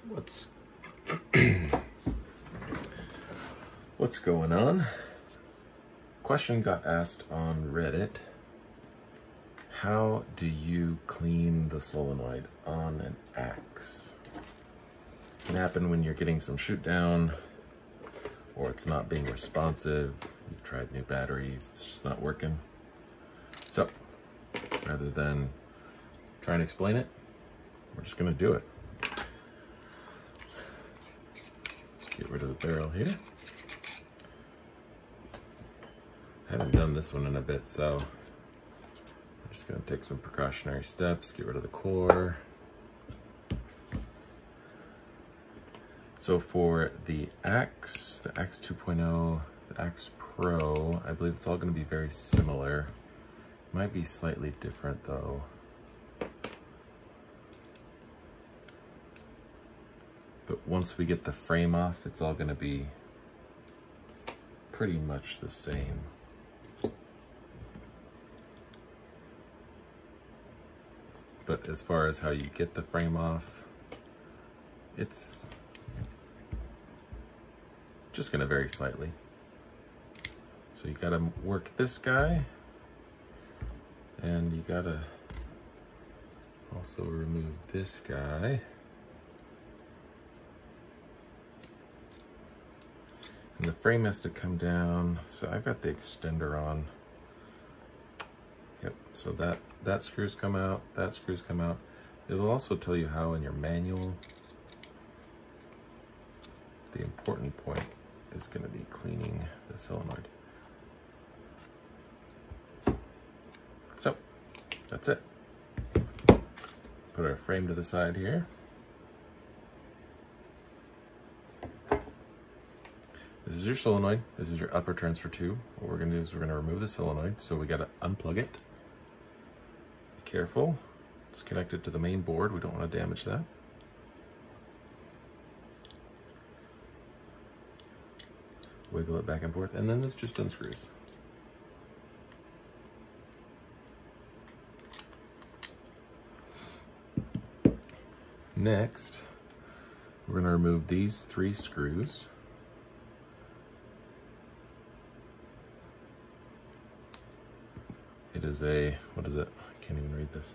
What's going on? Question got asked on Reddit. How do you clean the solenoid on an axe? It can happen when you're getting some shoot down or it's not being responsive. You've tried new batteries, it's just not working. So rather than try and explain it, we're just gonna do it. Get rid of the barrel here. I haven't done this one in a bit, so I'm just gonna take some precautionary steps, get rid of the core. So for the Axe 2.0, the Axe Pro, I believe it's all gonna be very similar. Might be slightly different though. But once we get the frame off, it's all gonna be pretty much the same. But as far as how you get the frame off, it's just gonna vary slightly. So you gotta work this guy, and you gotta also remove this guy. And the frame has to come down, so I've got the extender on. Yep, so that screws come out, that screws come out. It'll also tell you how in your manual. The important point is gonna be cleaning the solenoid. So, that's it. Put our frame to the side here. This is your solenoid. This is your upper transfer tube. What we're gonna do is we're gonna remove the solenoid. So we gotta unplug it. Be careful. It's connected to the main board. We don't wanna damage that. Wiggle it back and forth, and then this just unscrews. Next, we're gonna remove these 3 screws. It is a, what is it? I can't even read this.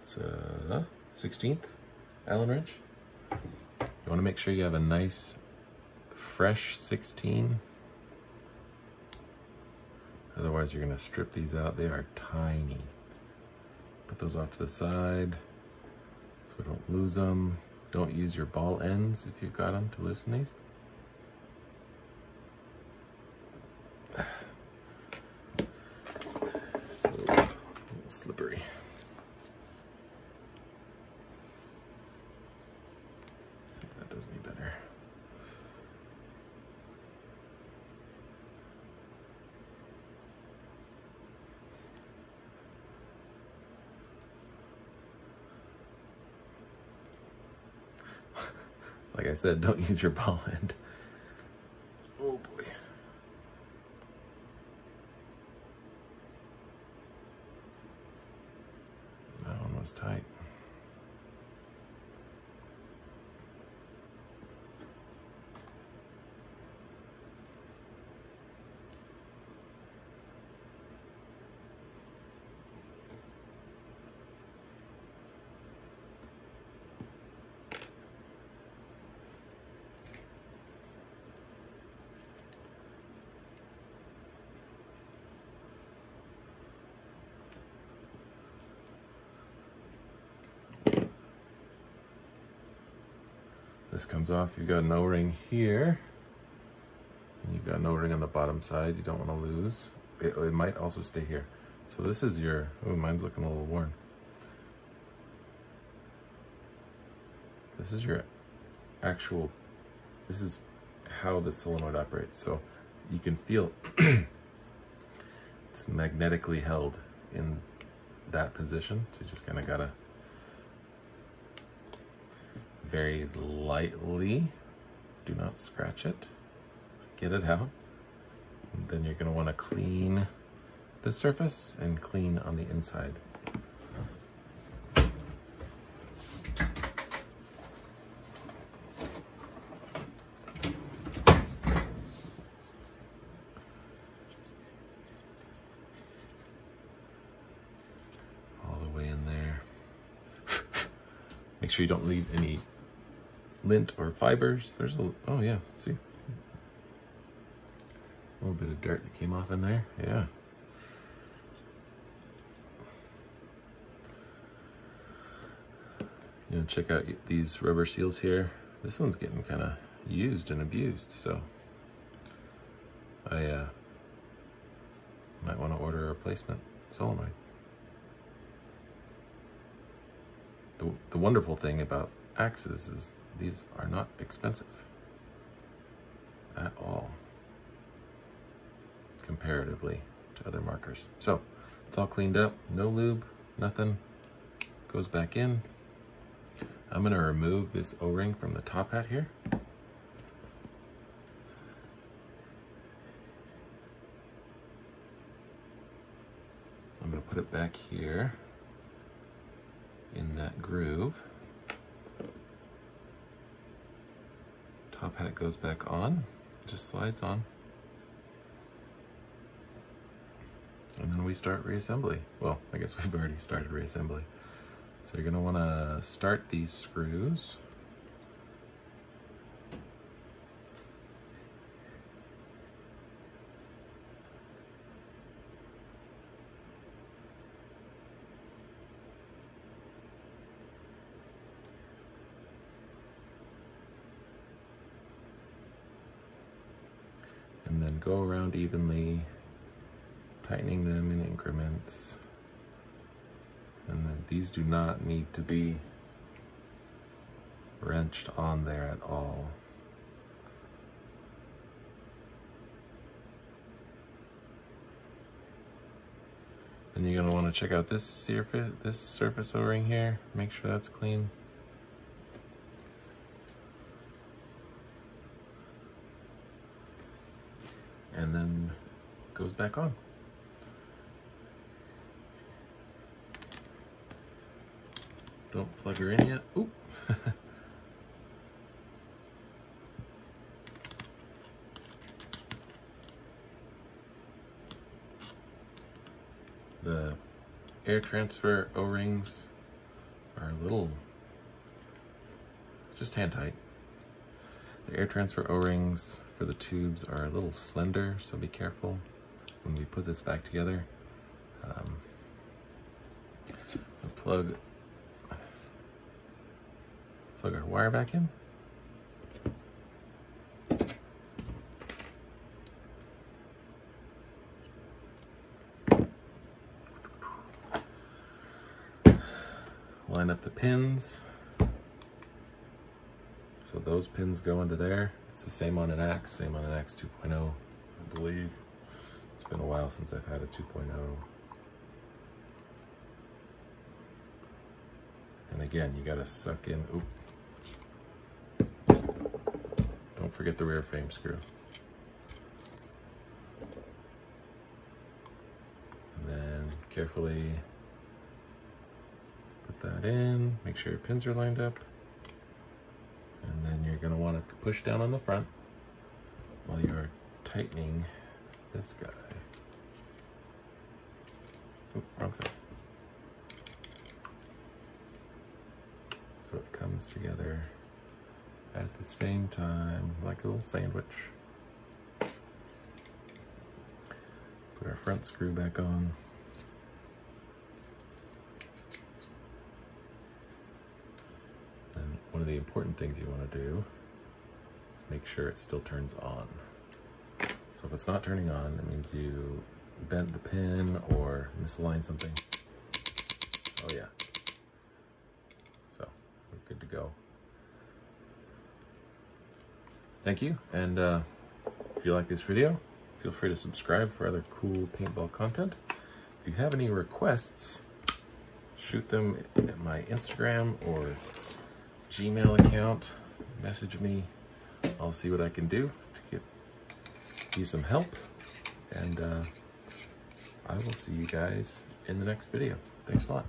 It's a 16th Allen wrench. You want to make sure you have a nice, fresh 16. Otherwise, you're going to strip these out. They are tiny. Put those off to the side so we don't lose them. Don't use your ball ends if you've got them to loosen these. It's a little slippery. I think that does need better. Like I said, don't use your ball end. Oh boy. That one was tight. This comes off, you've got an O-ring here, and you've got an O-ring on the bottom side you don't want to lose. It might also stay here. So this is your, oh, mine's looking a little worn. This is your actual, this is how the solenoid operates. So you can feel it's magnetically held in that position. So you just kind of gotta very lightly, do not scratch it, get it out. And then you're gonna wanna clean this surface and clean on the inside. All the way in there. Make sure you don't leave any lint or fibers. There's a, oh yeah, see? A little bit of dirt that came off in there, yeah. You know, check out these rubber seals here. This one's getting kind of used and abused, so I might want to order a replacement solenoid. The wonderful thing about axes is these are not expensive at all, comparatively to other markers. So it's all cleaned up, no lube, nothing, goes back in. I'm gonna remove this O-ring from the top hat here. I'm gonna put it back here in that groove. Top hat goes back on, just slides on. And then we start reassembly. Well, I guess we've already started reassembly. So you're gonna wanna start these screws. And then go around evenly, tightening them in increments. And then these do not need to be wrenched on there at all. Then you're gonna want to check out this surface O-ring here. Make sure that's clean. And then goes back on. Don't plug her in yet. Oop. The air transfer O-rings are a little, just hand tight. The air transfer O-rings for the tubes are a little slender, so be careful when we put this back together. Plug our wire back in. Line up the pins. So those pins go into there. It's the same on an axe, same on an axe 2.0, I believe. It's been a while since I've had a 2.0. And again, you gotta suck in, oop. Don't forget the rear frame screw. And then carefully put that in, make sure your pins are lined up. And then you're gonna wanna push down on the front while you're tightening this guy. Oop, wrong size. So it comes together at the same time, like a little sandwich. Put our front screw back on. And one of the important things you want to do is make sure it still turns on. So if it's not turning on, it means you bent the pin or misaligned something. Oh yeah. So we're good to go. Thank you, and if you like this video, feel free to subscribe for other cool paintball content. If you have any requests, shoot them at my Instagram or Gmail account. Message me. I'll see what I can do to get you some help, and I will see you guys in the next video. Thanks a lot.